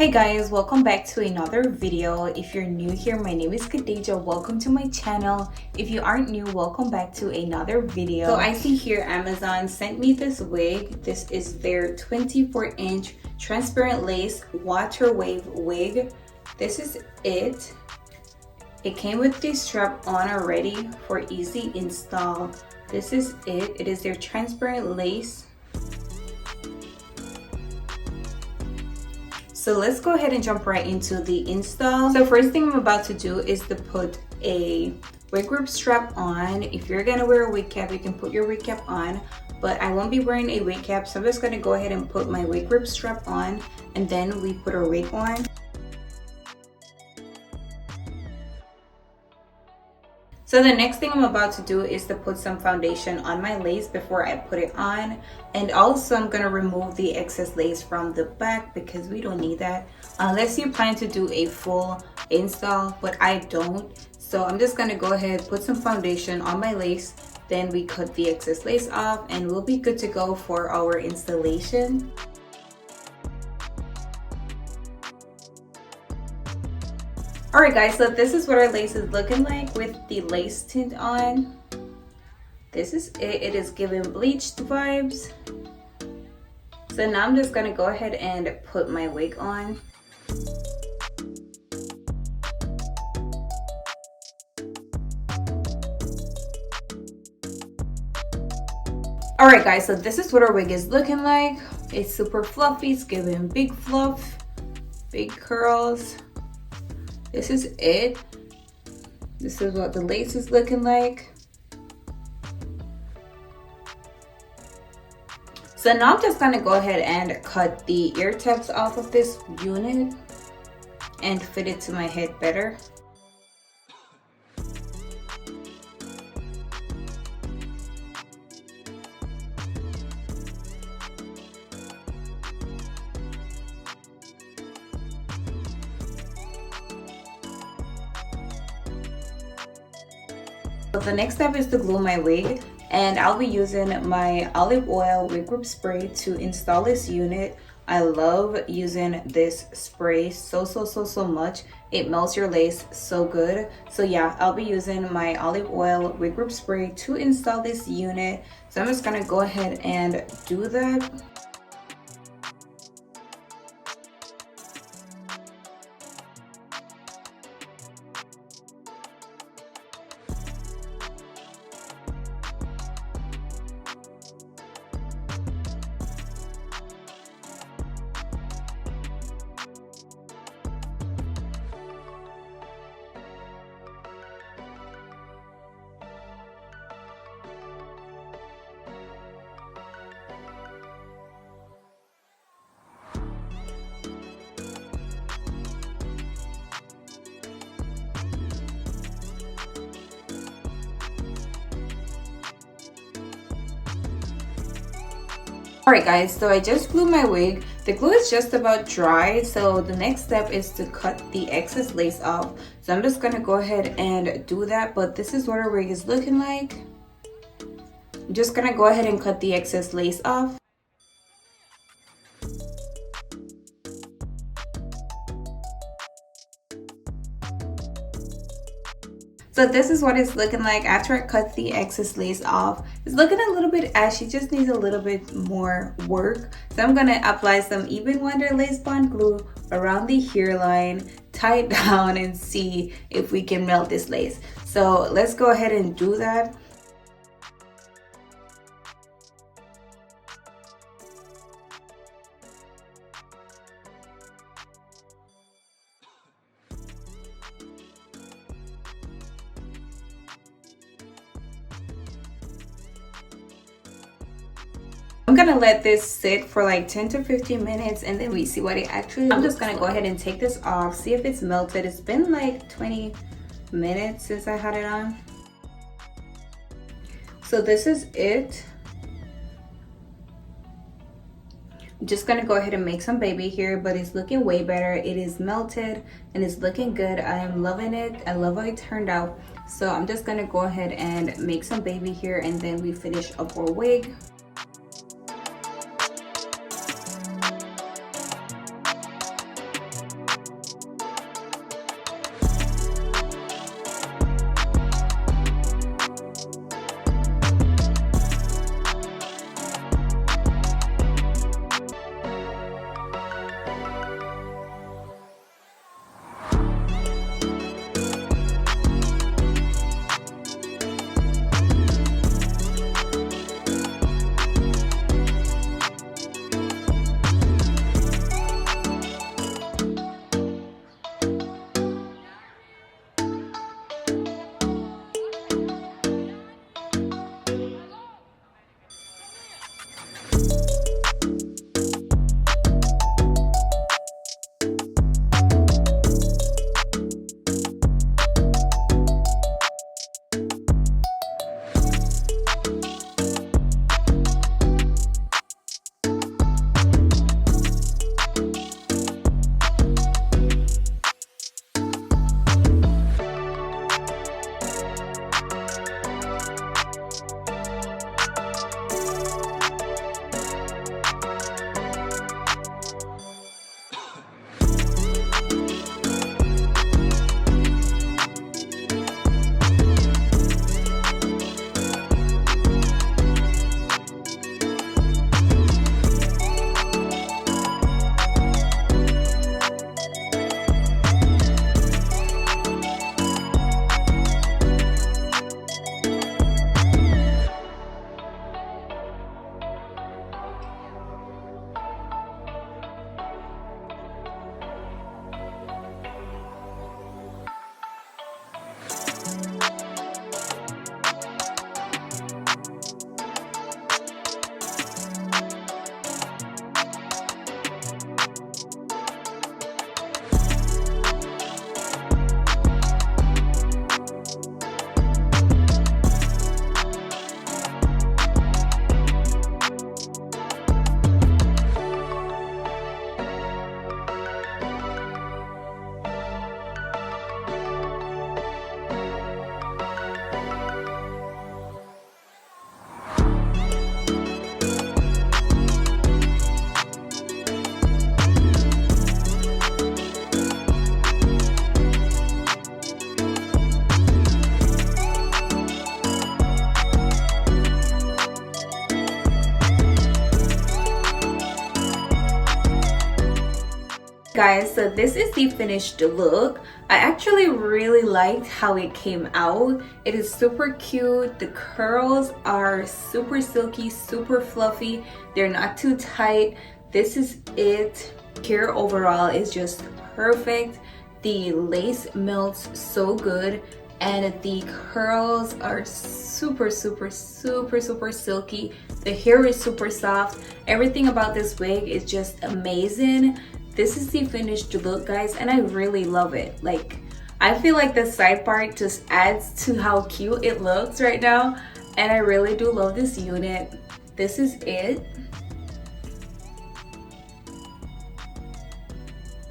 Hey guys, welcome back to another video. If you're new here, my name is Khadija. Welcome to my channel. If you aren't new, welcome back to another video. So I see here Amazon sent me this wig. This is their 24-inch transparent lace Waterwave wig. This is it. It came with the strap on already for easy install. This is it. It is their transparent lace. So let's go ahead and jump right into the install. So first thing I'm about to do is to put a wig group strap on. If you're gonna wear a wig cap, you can put your wig cap on, but I won't be wearing a wig cap, so I'm just gonna go ahead and put my wig group strap on, and then we put our wig on. So the next thing I'm about to do is to put some foundation on my lace before I put it on. And also I'm gonna remove the excess lace from the back because we don't need that. Unless you plan to do a full install, but I don't. So I'm just gonna go ahead, put some foundation on my lace, then we cut the excess lace off and we'll be good to go for our installation. Alright guys, so this is what our lace is looking like with the lace tint on. This is it. It is giving bleached vibes. So now I'm just going to go ahead and put my wig on. Alright guys, so this is what our wig is looking like. It's super fluffy. It's giving big fluff, big curls. This is it. This is what the lace is looking like. So now I'm just gonna go ahead and cut the ear tabs off of this unit and fit it to my head better. So the next step is to glue my wig, and I'll be using my olive oil wig group spray to install this unit. I love using this spray so much. It melts your lace so good. So yeah, I'll be using my olive oil wig group spray to install this unit. So I'm just gonna go ahead and do that. Alright guys, so I just glued my wig. The glue is just about dry, so the next step is to cut the excess lace off. So I'm just gonna go ahead and do that, but this is what our wig is looking like. I'm just gonna go ahead and cut the excess lace off. So this is what it's looking like after I cut the excess lace off. It's looking a little bit ashy, just needs a little bit more work. So I'm gonna apply some Even Wonder lace bond glue around the hairline, tie it down and see if we can melt this lace. So let's go ahead and do that. I'm gonna let this sit for like 10 to 15 minutes and then we see what it actually looks like. I'm just gonna go ahead and take this off, see if it's melted. It's been like 20 minutes since I had it on. So this is it. I'm just gonna go ahead and make some baby hair, but it's looking way better. It is melted and it's looking good. I am loving it. I love how it turned out. So I'm just gonna go ahead and make some baby hair and then we finish up our wig. Guys, so this is the finished look. I actually really liked how it came out. It is super cute. The curls are super silky, super fluffy. They're not too tight. This is it. Hair overall is just perfect. The lace melts so good, and the curls are super silky. The hair is super soft. Everything about this wig is just amazing. This is the finished look, guys, and I really love it. Like, I feel like the side part just adds to how cute it looks right now, and I really do love this unit. This is it.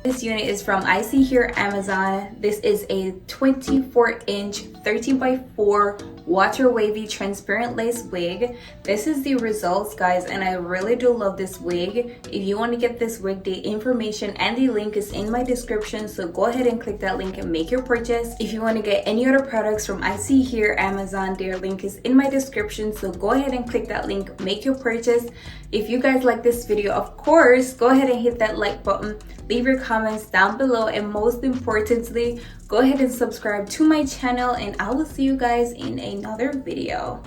This unit is from Iseehair Amazon. This is a 24-inch 13x4 water wavy transparent lace wig. This is the results, guys, and I really do love this wig. If you want to get this wig, the information and the link is in my description, so go ahead and click that link and make your purchase. If you want to get any other products from Iseehair Amazon, their link is in my description, so go ahead and click that link, make your purchase. If you guys like this video, of course, go ahead and hit that like button, leave your comments down below, and most importantly, go ahead and subscribe to my channel, and I will see you guys in another video.